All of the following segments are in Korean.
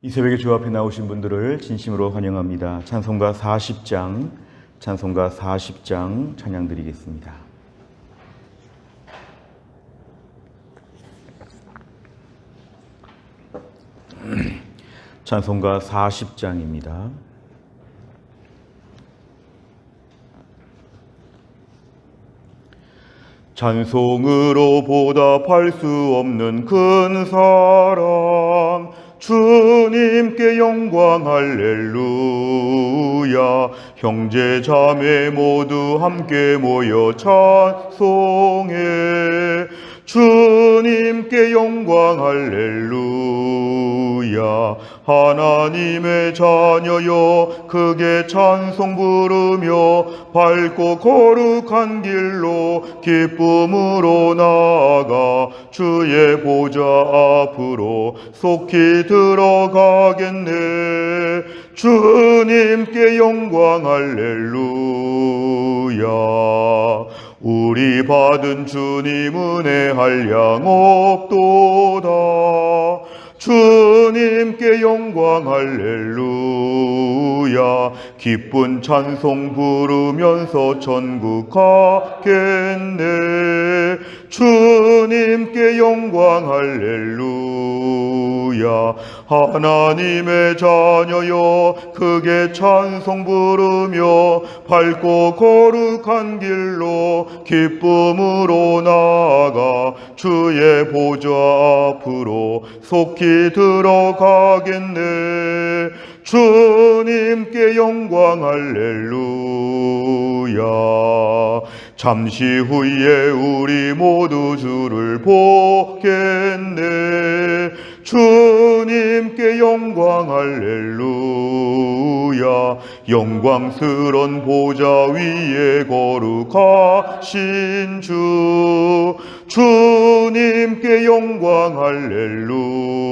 이 새벽에 주 앞에 나오신 분들을 진심으로 환영합니다. 찬송가 40장 찬양 드리겠습니다. 찬송가 40장입니다. 찬송으로 보답할 수 없는 큰 사랑, 주님께 영광 할렐루야. 형제 자매 모두 함께 모여 찬송해. 주님께 영광 할렐루야. 하나님의 자녀여 크게 찬송 부르며 밝고 거룩한 길로 기쁨으로 나아가 주의 보좌 앞으로 속히 들어가겠네. 주님께 영광 할렐루야. 우리 받은 주님 은혜 한량 없도다. 주님께 영광 할렐루야. 기쁜 찬송 부르면서 천국 가겠네. 주님께 영광 할렐루야. 하나님의 자녀여 크게 찬송 부르며 밝고 거룩한 길로 기쁨으로 나아가 주의 보좌 앞으로 속히 들어가겠네. 주님께 영광 할렐루야. 잠시 후에 우리 모두 주를 보겠네. 주님께 영광 할렐루야. 영광스런 보좌 위에 거룩하신 주, 주님께 영광 할렐루야.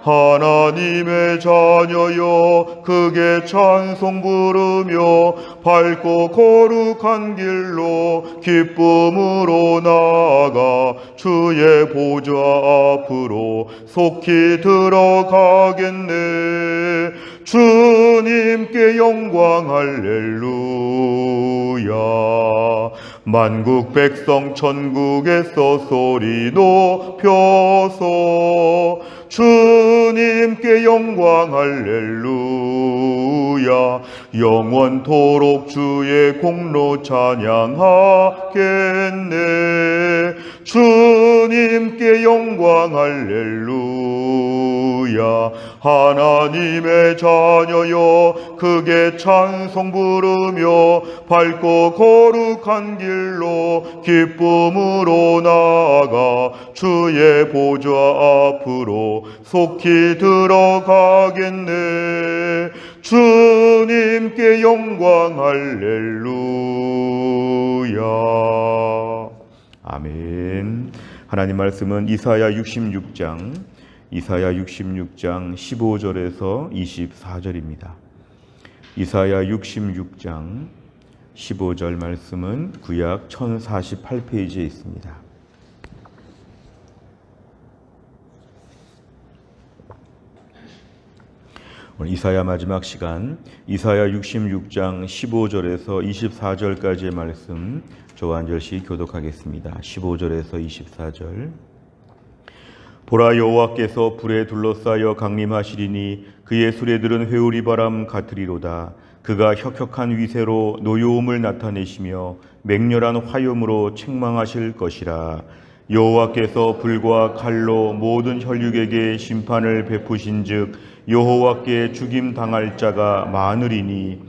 하나님의 자녀여 크게 찬송 부르며 밝고 거룩한 길로 기쁨으로 나아가 주의 보좌 앞으로 속히 들어가겠네. 주님께 영광 할렐루야. 만국 백성 천국에서 소리 높여서 주님께 영광 할렐루야. 영원토록 주의 공로 찬양하겠네. 주님께 영광 할렐루야. 하나님의 자녀여 크게 찬송 부르며 밝고 거룩한 길로 기쁨으로 나아가 주의 보좌 앞으로 속히 들어가겠네. 주님께 영광 할렐루야. 아멘. 하나님 말씀은 이사야 66장 15절에서 24절입니다. 이사야 66장 15절 말씀은 구약 1048페이지에 있습니다. 오늘 이사야 마지막 시간, 이사야 66장 15절에서 24절까지의 말씀 저와 한 절씩 교독하겠습니다. 15절에서 24절. 보라, 여호와께서 불에 둘러싸여 강림하시리니 그의 수레들은 회오리 바람 같으리로다. 그가 혁혁한 위세로 노여움을 나타내시며 맹렬한 화염으로 책망하실 것이라. 여호와께서 불과 칼로 모든 혈육에게 심판을 베푸신즉 여호와께 죽임 당할 자가 많으리니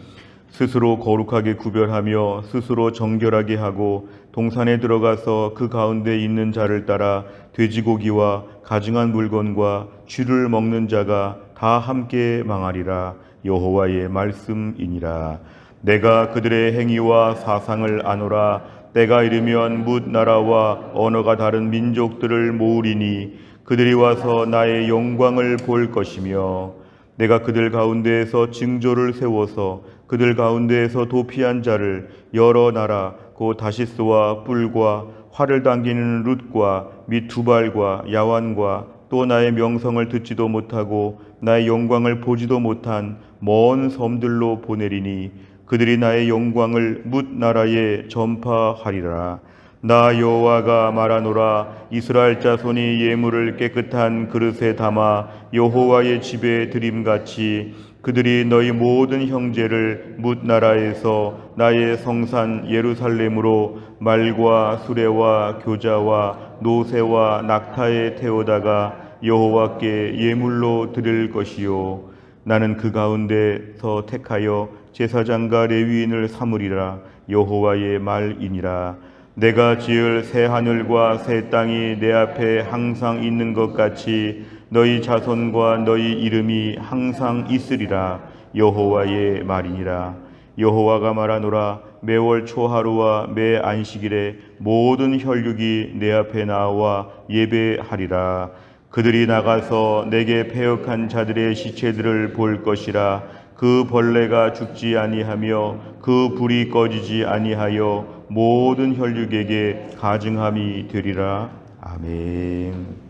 스스로 거룩하게 구별하며 스스로 정결하게 하고 동산에 들어가서 그 가운데 있는 자를 따라 돼지고기와 가증한 물건과 쥐를 먹는 자가 다 함께 망하리라. 여호와의 말씀이니라. 내가 그들의 행위와 사상을 아노라. 때가 이르면 뭇 나라와 언어가 다른 민족들을 모으리니 그들이 와서 나의 영광을 볼 것이며 내가 그들 가운데에서 징조를 세워서 그들 가운데에서 도피한 자를 여러 나라 곧 다시스와 뿔과 활을 당기는 룻과 및 두발과 야완과 또 나의 명성을 듣지도 못하고 나의 영광을 보지도 못한 먼 섬들로 보내리니 그들이 나의 영광을 뭇 나라에 전파하리라. 나 여호와가 말하노라. 이스라엘 자손이 예물을 깨끗한 그릇에 담아 여호와의 집에 드림같이 그들이 너희 모든 형제를 뭇 나라에서 나의 성산 예루살렘으로 말과 수레와 교자와 노새와 낙타에 태우다가 여호와께 예물로 드릴 것이요 나는 그 가운데서 택하여 제사장과 레위인을 삼으리라. 여호와의 말이니라. 내가 지을 새 하늘과 새 땅이 내 앞에 항상 있는 것 같이 너희 자손과 너희 이름이 항상 있으리라. 여호와의 말이니라. 여호와가 말하노라. 매월 초하루와 매 안식일에 모든 혈육이 내 앞에 나와 예배하리라. 그들이 나가서 내게 패역한 자들의 시체들을 볼 것이라. 그 벌레가 죽지 아니하며 그 불이 꺼지지 아니하여 모든 혈육에게 가증함이 되리라. 아멘.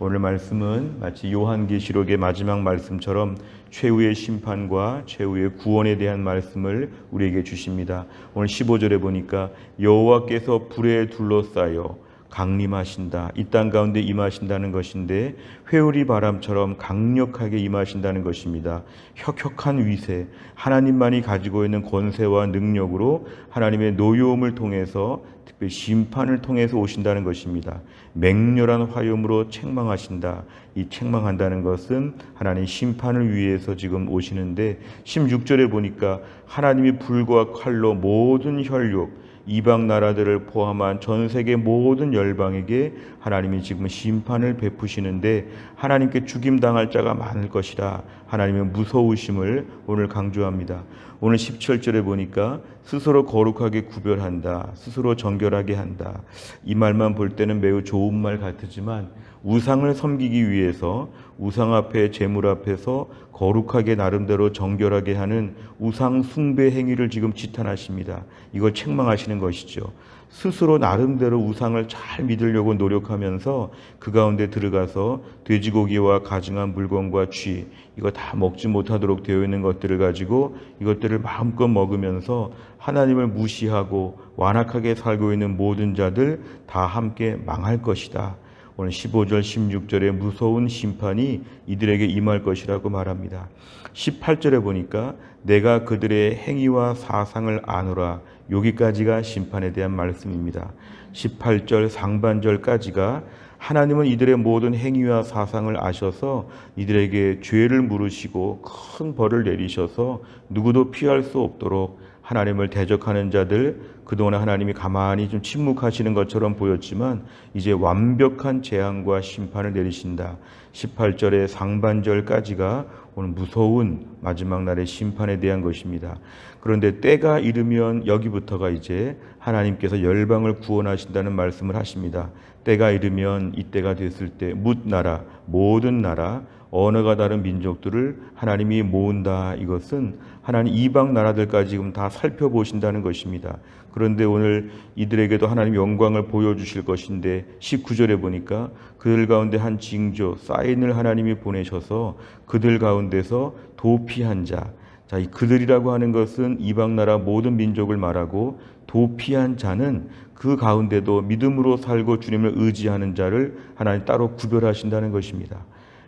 오늘 말씀은 마치 요한계시록의 마지막 말씀처럼 최후의 심판과 최후의 구원에 대한 말씀을 우리에게 주십니다. 오늘 15절에 보니까 여호와께서 불에 둘러싸여 강림하신다. 이 땅 가운데 임하신다는 것인데 회오리 바람처럼 강력하게 임하신다는 것입니다. 혁혁한 위세, 하나님만이 가지고 있는 권세와 능력으로 하나님의 노여움을 통해서 특별히 심판을 통해서 오신다는 것입니다. 맹렬한 화염으로 책망하신다. 이 책망한다는 것은 하나님 심판을 위해서 지금 오시는데 16절에 보니까 하나님이 불과 칼로 모든 혈육 이방 나라들을 포함한 전 세계 모든 열방에게 하나님이 지금 심판을 베푸시는데 하나님께 죽임당할 자가 많을 것이라 하나님의 무서우심을 오늘 강조합니다. 오늘 17절에 보니까 스스로 거룩하게 구별한다. 스스로 정결하게 한다. 이 말만 볼 때는 매우 좋은 말 같지만 우상을 섬기기 위해서 우상 앞에 제물 앞에서 거룩하게 나름대로 정결하게 하는 우상 숭배 행위를 지금 지탄하십니다. 이걸 책망하시는 것이죠. 스스로 나름대로 우상을 잘 믿으려고 노력하면서 그 가운데 들어가서 돼지고기와 가증한 물건과 쥐 이거 다 먹지 못하도록 되어 있는 것들을 가지고 이것들을 마음껏 먹으면서 하나님을 무시하고 완악하게 살고 있는 모든 자들 다 함께 망할 것이다. 오늘 15절 16절의 무서운 심판이 이들에게 임할 것이라고 말합니다. 18절에 보니까 내가 그들의 행위와 사상을 아노라. 여기까지가 심판에 대한 말씀입니다. 18절 상반절까지가 하나님은 이들의 모든 행위와 사상을 아셔서 이들에게 죄를 물으시고 큰 벌을 내리셔서 누구도 피할 수 없도록 하나님을 대적하는 자들 그동안 하나님이 가만히 좀 침묵하시는 것처럼 보였지만 이제 완벽한 재앙과 심판을 내리신다. 18절의 상반절까지가 오늘 무서운 마지막 날의 심판에 대한 것입니다. 그런데 때가 이르면 여기부터가 이제 하나님께서 열방을 구원하신다는 말씀을 하십니다. 때가 이르면 이때가 됐을 때 뭇 나라 모든 나라 언어가 다른 민족들을 하나님이 모은다. 이것은 하나님 이방 나라들까지 지금 다 살펴보신다는 것입니다. 그런데 오늘 이들에게도 하나님 영광을 보여주실 것인데 19절에 보니까 그들 가운데 한 징조 사인을 하나님이 보내셔서 그들 가운데서 도피한 자, 이 그들이라고 하는 것은 이방 나라 모든 민족을 말하고 도피한 자는 그 가운데도 믿음으로 살고 주님을 의지하는 자를 하나님 따로 구별하신다는 것입니다.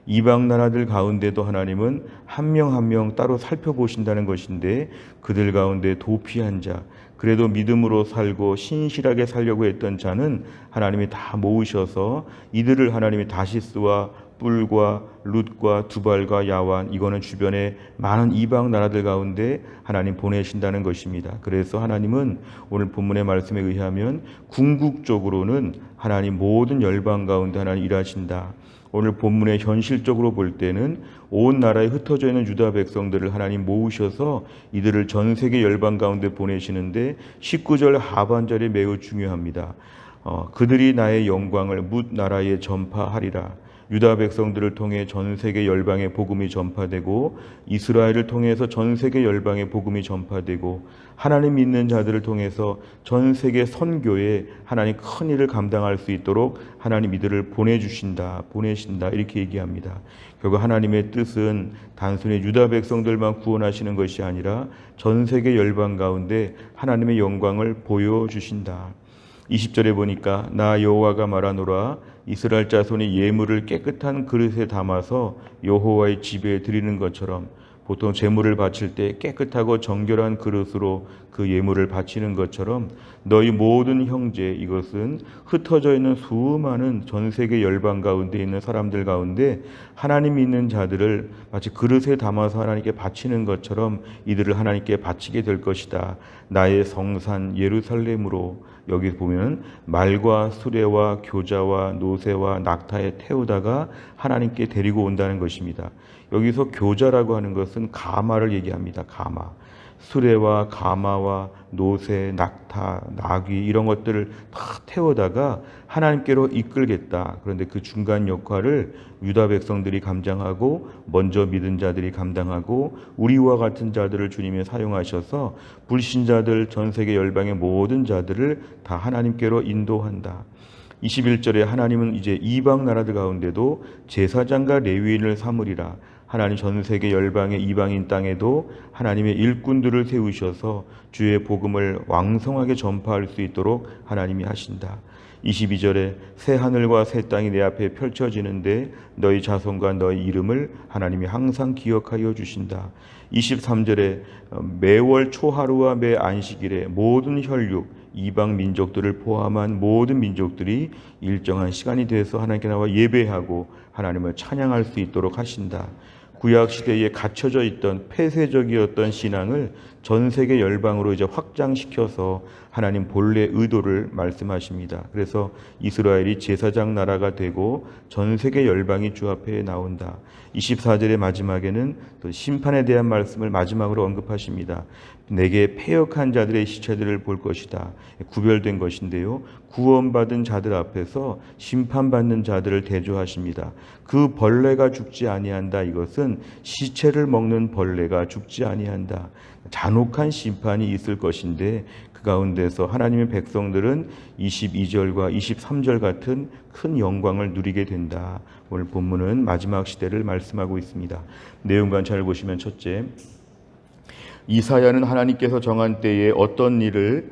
이방 나라들 가운데도 하나님은 한 명 한 명 따로 살펴보신다는 것인데 그들 가운데 도피한 자, 그래도 믿음으로 살고 신실하게 살려고 했던 자는 하나님이 다 모으셔서 이들을 하나님이 다시스와 뿔과 룻과 두발과 야완 이거는 주변에 많은 이방 나라들 가운데 하나님 보내신다는 것입니다. 그래서 하나님은 오늘 본문의 말씀에 의하면 궁극적으로는 하나님 모든 열방 가운데 하나님 일하신다. 오늘 본문의 현실적으로 볼 때는 온 나라에 흩어져 있는 유다 백성들을 하나님 모으셔서 이들을 전 세계 열방 가운데 보내시는데 19절 하반절이 매우 중요합니다. 그들이 나의 영광을 뭇 나라에 전파하리라. 유다 백성들을 통해 전 세계 열방의 복음이 전파되고 이스라엘을 통해서 전 세계 열방의 복음이 전파되고 하나님 믿는 자들을 통해서 전 세계 선교에 하나님 큰 일을 감당할 수 있도록 하나님 이들을 보내신다 이렇게 얘기합니다. 결국 하나님의 뜻은 단순히 유다 백성들만 구원하시는 것이 아니라 전 세계 열방 가운데 하나님의 영광을 보여주신다. 20절에 보니까 나 여호와가 말하노라 이스라엘 자손이 예물을 깨끗한 그릇에 담아서 여호와의 집에 드리는 것처럼 보통 제물을 바칠 때 깨끗하고 정결한 그릇으로 그 예물을 바치는 것처럼 너희 모든 형제, 이것은 흩어져 있는 수많은 전 세계 열방 가운데 있는 사람들 가운데 하나님 믿는 자들을 마치 그릇에 담아서 하나님께 바치는 것처럼 이들을 하나님께 바치게 될 것이다. 나의 성산 예루살렘으로. 여기 보면 말과 수레와 교자와 노새와 낙타에 태우다가 하나님께 데리고 온다는 것입니다. 여기서 교자라고 하는 것은 가마를 얘기합니다. 가마. 수레와 가마와 노새, 낙타, 나귀 이런 것들을 다 태우다가 하나님께로 이끌겠다. 그런데 그 중간 역할을 유다 백성들이 감당하고 먼저 믿은 자들이 감당하고 우리와 같은 자들을 주님이 사용하셔서 불신자들 전 세계 열방의 모든 자들을 다 하나님께로 인도한다. 21절에 하나님은 이제 이방 나라들 가운데도 제사장과 레위인을 삼으리라. 하나님 전 세계 열방의 이방인 땅에도 하나님의 일꾼들을 세우셔서 주의 복음을 왕성하게 전파할 수 있도록 하나님이 하신다. 22절에 새 하늘과 새 땅이 내 앞에 펼쳐지는데 너희 자손과 너희 이름을 하나님이 항상 기억하여 주신다. 23절에 매월 초하루와 매 안식일에 모든 혈육 이방 민족들을 포함한 모든 민족들이 일정한 시간이 돼서 하나님께 나와 예배하고 하나님을 찬양할 수 있도록 하신다. 구약 시대에 갇혀져 있던 폐쇄적이었던 신앙을 전 세계 열방으로 이제 확장시켜서 하나님 본래 의도를 말씀하십니다. 그래서 이스라엘이 제사장 나라가 되고 전 세계 열방이 주 앞에 나온다. 24절의 마지막에는 또 심판에 대한 말씀을 마지막으로 언급하십니다. 내게 패역한 자들의 시체들을 볼 것이다. 구별된 것인데요. 구원받은 자들 앞에서 심판받는 자들을 대조하십니다. 그 벌레가 죽지 아니한다. 이것은 시체를 먹는 벌레가 죽지 아니한다. 잔혹한 심판이 있을 것인데 그 가운데서 하나님의 백성들은 22절과 23절 같은 큰 영광을 누리게 된다. 오늘 본문은 마지막 시대를 말씀하고 있습니다. 내용만 잘 보시면 첫째, 이사야는 하나님께서 정한 때에 어떤 일을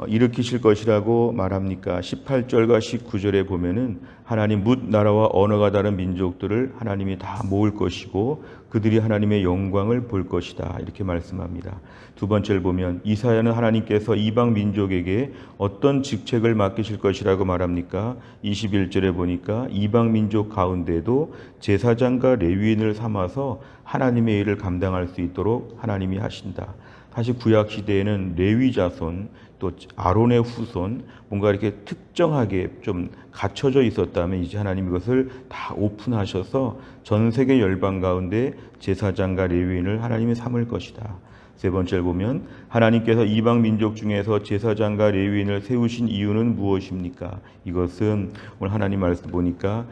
일으키실 것이라고 말합니까? 18절과 19절에 보면은 하나님 뭇 나라와 언어가 다른 민족들을 하나님이 다 모을 것이고 그들이 하나님의 영광을 볼 것이다. 이렇게 말씀합니다. 두 번째를 보면 이사야는 하나님께서 이방 민족에게 어떤 직책을 맡기실 것이라고 말합니까? 21절에 보니까 이방 민족 가운데도 제사장과 레위인을 삼아서 하나님의 일을 감당할 수 있도록 하나님이 하신다. 사실 구약 시대에는 레위 자손 또 아론의 후손 뭔가 이렇게 특정하게 좀 갖춰져 있었다면 이제 하나님 이것을 다 오픈하셔서 전 세계 열방 가운데 제사장과 레위인을 하나님이 삼을 것이다. 세 번째를 보면 하나님께서 이방 민족 중에서 제사장과 레위인을 세우신 이유는 무엇입니까? 이것은 오늘 하나님 말씀 보니까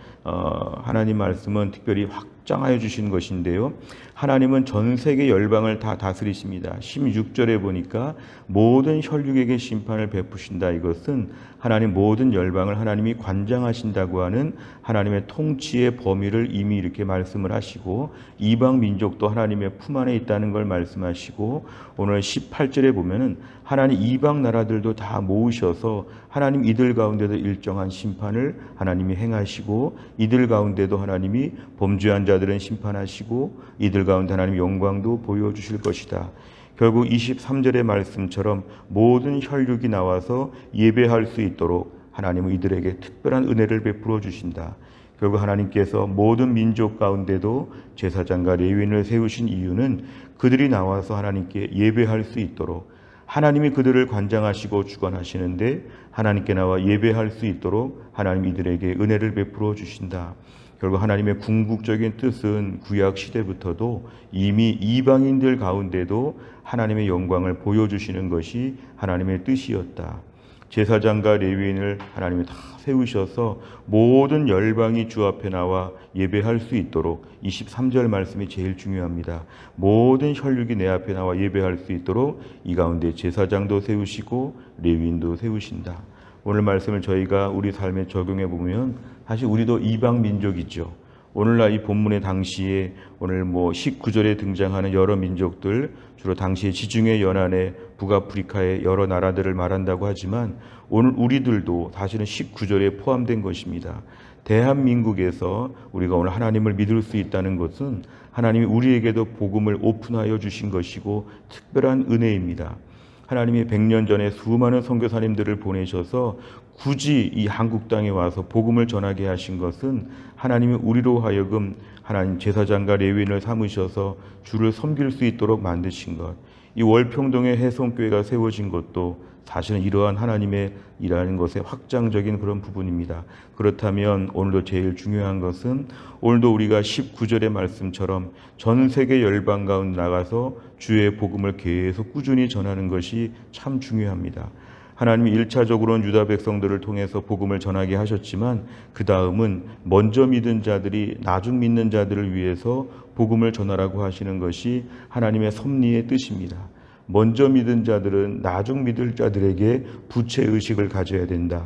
하나님 말씀은 특별히 확장하여 주신 것인데요. 하나님은 전 세계 열방을 다 다스리십니다. 16절에 보니까 모든 혈육에게 심판을 베푸신다. 이것은 하나님 모든 열방을 하나님이 관장하신다고 하는 하나님의 통치의 범위를 이미 이렇게 말씀을 하시고 이방 민족도 하나님의 품 안에 있다는 걸 말씀하시고 오늘 18절에 보면은 하나님 이방 나라들도 다 모으셔서 하나님 이들 가운데도 일정한 심판을 하나님이 행하시고 이들 가운데도 하나님이 범죄한 자들은 심판하시고 이들 가운데 하나님 영광도 보여주실 것이다. 결국 23절의 말씀처럼 모든 혈육이 나와서 예배할 수 있도록 하나님은 이들에게 특별한 은혜를 베풀어 주신다. 결국 하나님께서 모든 민족 가운데도 제사장과 레위인을 세우신 이유는 그들이 나와서 하나님께 예배할 수 있도록 하나님이 그들을 관장하시고 주관하시는데 하나님께 나와 예배할 수 있도록 하나님 이들에게 은혜를 베풀어 주신다. 결국 하나님의 궁극적인 뜻은 구약 시대부터도 이미 이방인들 가운데도 하나님의 영광을 보여주시는 것이 하나님의 뜻이었다. 제사장과 레위인을 하나님이 다 세우셔서 모든 열방이 주 앞에 나와 예배할 수 있도록 23절 말씀이 제일 중요합니다. 모든 혈육이 내 앞에 나와 예배할 수 있도록 이 가운데 제사장도 세우시고 레위인도 세우신다. 오늘 말씀을 저희가 우리 삶에 적용해 보면 사실 우리도 이방 민족이죠. 오늘날 이 본문의 당시에 오늘 19절에 등장하는 여러 민족들, 주로 당시의 지중해 연안의 북아프리카의 여러 나라들을 말한다고 하지만 오늘 우리들도 사실은 19절에 포함된 것입니다. 대한민국에서 우리가 오늘 하나님을 믿을 수 있다는 것은 하나님이 우리에게도 복음을 오픈하여 주신 것이고 특별한 은혜입니다. 하나님이 100년 전에 수많은 선교사님들을 보내셔서 굳이 이 한국 땅에 와서 복음을 전하게 하신 것은 하나님이 우리로 하여금 하나님 제사장과 레위인을 삼으셔서 주를 섬길 수 있도록 만드신 것. 이 월평동의 해성교회가 세워진 것도 사실은 이러한 하나님의 일하는 것의 확장적인 그런 부분입니다. 그렇다면 오늘도 제일 중요한 것은 오늘도 우리가 19절의 말씀처럼 전 세계 열방 가운데 나가서 주의 복음을 계속 꾸준히 전하는 것이 참 중요합니다. 하나님이 1차적으로는 유다 백성들을 통해서 복음을 전하게 하셨지만 그 다음은 먼저 믿은 자들이 나중 믿는 자들을 위해서 복음을 전하라고 하시는 것이 하나님의 섭리의 뜻입니다. 먼저 믿은 자들은 나중 믿을 자들에게 부채의식을 가져야 된다.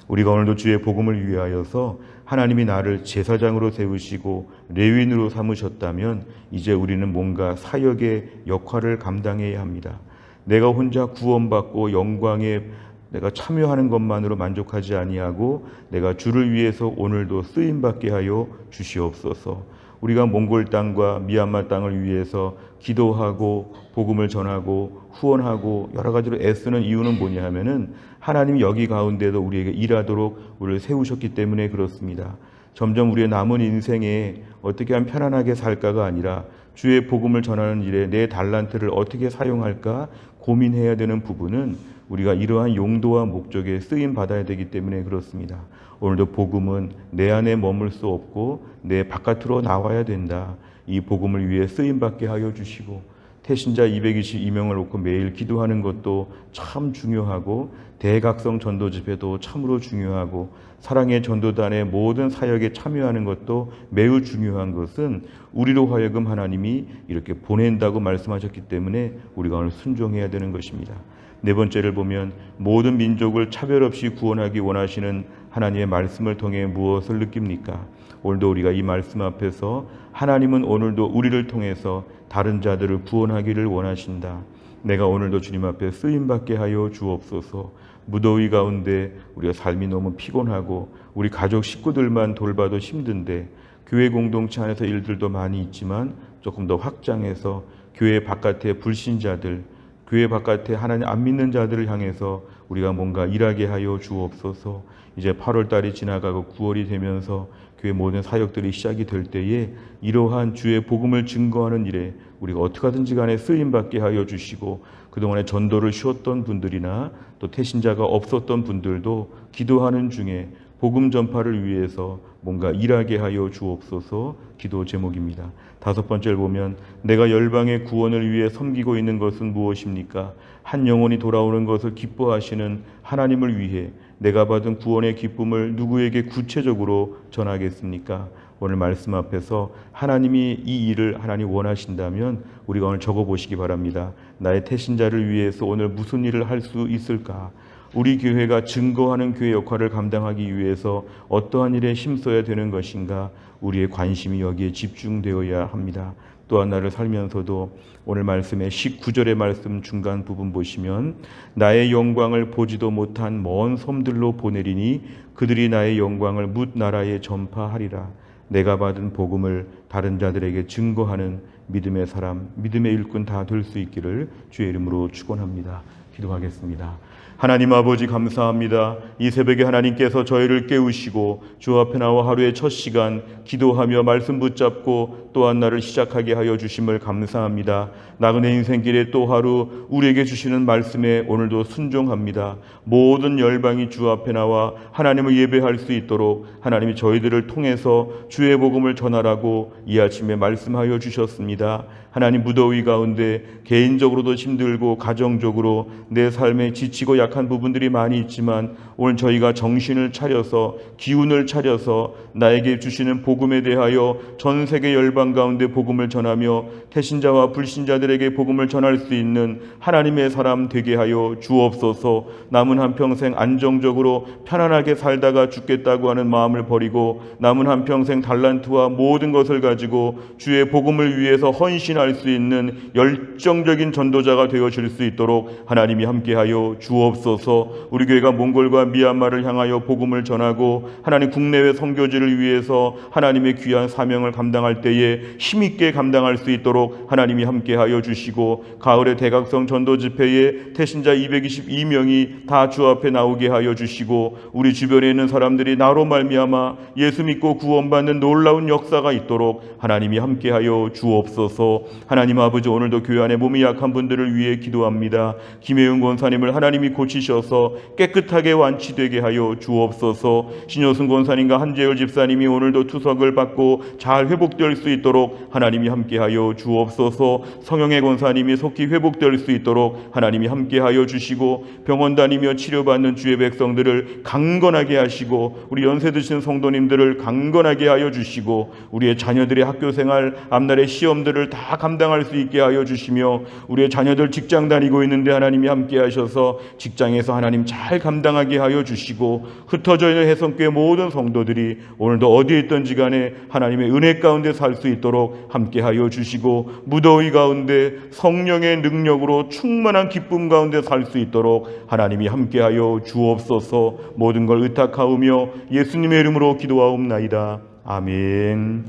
우리가 오늘도 주의 복음을 위하여서 하나님이 나를 제사장으로 세우시고 레위인으로 삼으셨다면 이제 우리는 뭔가 사역의 역할을 감당해야 합니다. 내가 혼자 구원받고 영광에 내가 참여하는 것만으로 만족하지 아니하고 내가 주를 위해서 오늘도 쓰임받게 하여 주시옵소서. 우리가 몽골 땅과 미얀마 땅을 위해서 기도하고 복음을 전하고 후원하고 여러 가지로 애쓰는 이유는 뭐냐 하면은 하나님이 여기 가운데도 우리에게 일하도록 우리를 세우셨기 때문에 그렇습니다. 점점 우리의 남은 인생에 어떻게 하면 편안하게 살까가 아니라 주의 복음을 전하는 일에 내 달란트를 어떻게 사용할까 고민해야 되는 부분은 우리가 이러한 용도와 목적에 쓰임 받아야 되기 때문에 그렇습니다. 오늘도 복음은 내 안에 머물 수 없고 내 바깥으로 나와야 된다. 이 복음을 위해 쓰임 받게 하여 주시고 태신자 222명을 놓고 매일 기도하는 것도 참 중요하고 대각성 전도 집회도 참으로 중요하고 사랑의 전도단의 모든 사역에 참여하는 것도 매우 중요한 것은 우리로 하여금 하나님이 이렇게 보낸다고 말씀하셨기 때문에 우리가 오늘 순종해야 되는 것입니다. 네 번째를 보면 모든 민족을 차별 없이 구원하기 원하시는 하나님의 말씀을 통해 무엇을 느낍니까? 오늘도 우리가 이 말씀 앞에서 하나님은 오늘도 우리를 통해서 다른 자들을 구원하기를 원하신다. 내가 오늘도 주님 앞에 쓰임받게 하여 주옵소서. 무더위 가운데 우리가 삶이 너무 피곤하고 우리 가족 식구들만 돌봐도 힘든데 교회 공동체 안에서 일들도 많이 있지만 조금 더 확장해서 교회 바깥에 불신자들, 교회 바깥에 하나님 안 믿는 자들을 향해서 우리가 뭔가 일하게 하여 주옵소서. 이제 8월 달이 지나가고 9월이 되면서 교회 모든 사역들이 시작이 될 때에 이러한 주의 복음을 증거하는 일에 우리가 어떻게 하든지 간에 쓰임받게 하여 주시고 그동안에 전도를 쉬었던 분들이나 또 태신자가 없었던 분들도 기도하는 중에 복음 전파를 위해서 뭔가 일하게 하여 주옵소서 기도 제목입니다. 다섯 번째를 보면 내가 열방의 구원을 위해 섬기고 있는 것은 무엇입니까? 한 영혼이 돌아오는 것을 기뻐하시는 하나님을 위해 내가 받은 구원의 기쁨을 누구에게 구체적으로 전하겠습니까? 오늘 말씀 앞에서 하나님이 이 일을 하나님 원하신다면 우리가 오늘 적어보시기 바랍니다. 나의 태신자를 위해서 오늘 무슨 일을 할 수 있을까? 우리 교회가 증거하는 교회 역할을 감당하기 위해서 어떠한 일에 힘써야 되는 것인가? 우리의 관심이 여기에 집중되어야 합니다. 또한 나를 살면서도 오늘 말씀의 19절의 말씀 중간 부분 보시면 나의 영광을 보지도 못한 먼 섬들로 보내리니 그들이 나의 영광을 뭇 나라에 전파하리라. 내가 받은 복음을 다른 자들에게 증거하는 믿음의 사람, 믿음의 일꾼 다 될 수 있기를 주의 이름으로 축원합니다. 기도하겠습니다. 하나님 아버지 감사합니다. 이 새벽에 하나님께서 저희를 깨우시고 주 앞에 나와 하루의 첫 시간 기도하며 말씀 붙잡고 또한 날을 시작하게 하여 주심을 감사합니다. 나그네 인생길에 또 하루 우리에게 주시는 말씀에 오늘도 순종합니다. 모든 열방이 주 앞에 나와 하나님을 예배할 수 있도록 하나님이 저희들을 통해서 주의 복음을 전하라고 이 아침에 말씀하여 주셨습니다. 하나님 무더위 가운데 개인적으로도 힘들고 가정적으로 내 삶에 지치고 연약한 부분들이 많이 있지만 오늘 저희가 정신을 차려서 기운을 차려서 나에게 주시는 복음에 대하여 전 세계 열방 가운데 복음을 전하며 태신자와 불신자들에게 복음을 전할 수 있는 하나님의 사람 되게 하여 주옵소서. 남은 한평생 안정적으로 편안하게 살다가 죽겠다고 하는 마음을 버리고 남은 한평생 달란트와 모든 것을 가지고 주의 복음을 위해서 헌신할 수 있는 열정적인 전도자가 되어질 수 있도록 하나님이 함께하여 주옵소서. 우리 교회가 몽골과 미얀마를 향하여 복음을 전하고 하나님 국내외 선교지를 위해서 하나님의 귀한 사명을 감당할 때에 힘있게 감당할 수 있도록 하나님이 함께하여 주시고 가을의 대각성 전도 집회에 태신자 222명이 다 주 앞에 나오게 하여 주시고 우리 주변에 있는 사람들이 나로 말미암아 예수 믿고 구원받는 놀라운 역사가 있도록 하나님이 함께하여 주옵소서. 하나님 아버지, 오늘도 교회 안에 몸이 약한 분들을 위해 기도합니다. 김혜윤 권사님을 하나님이 고치셔서 깨끗하게 완치되게 하여 주옵소서. 신효승 권사님과 한재열 집사님이 오늘도 투석을 받고 잘 회복될 수 있도록 하나님이 함께하여 주옵소서. 성영애 권사님이 속히 회복될 수 있도록 하나님이 함께하여 주시고 병원 다니며 치료받는 주의 백성들을 강건하게 하시고 우리 연세 드신 성도님들을 강건하게 하여 주시고 우리의 자녀들의 학교생활 앞날의 시험들을 다 감당할 수 있게 하여 주시며 우리의 자녀들 직장 다니고 있는데 하나님이 함께 하셔서 직장에서 하나님 잘 감당하게 하여 주시고 흩어져 있는 해성교회 모든 성도들이 오늘도 어디에 있든지 간에 하나님의 은혜 가운데 살 수 있도록 함께 하여 주시고 무더위 가운데 성령의 능력으로 충만한 기쁨 가운데 살 수 있도록 하나님이 함께 하여 주옵소서. 모든 걸 의탁하오며 예수님의 이름으로 기도하옵나이다. 아멘.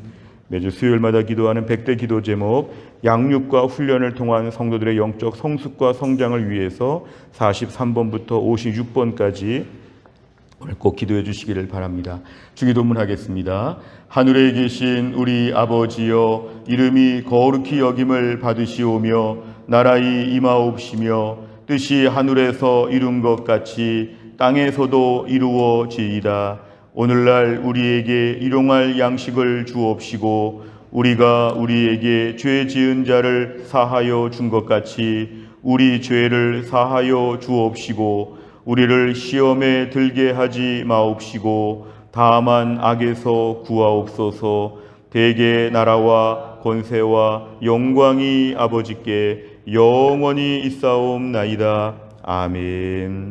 매주 수요일마다 기도하는 100대 기도 제목, 양육과 훈련을 통한 성도들의 영적 성숙과 성장을 위해서 43번부터 56번까지 오늘 꼭 기도해 주시기를 바랍니다. 주기도문 하겠습니다. 하늘에 계신 우리 아버지여, 이름이 거룩히 여김을 받으시오며 나라의 임하옵시며 뜻이 하늘에서 이룬 것 같이 땅에서도 이루어지이다. 오늘날 우리에게 일용할 양식을 주옵시고 우리가 우리에게 죄 지은 자를 사하여 준 것 같이 우리 죄를 사하여 주옵시고 우리를 시험에 들게 하지 마옵시고 다만 악에서 구하옵소서. 대개 나라와 권세와 영광이 아버지께 영원히 있사옵나이다. 아멘.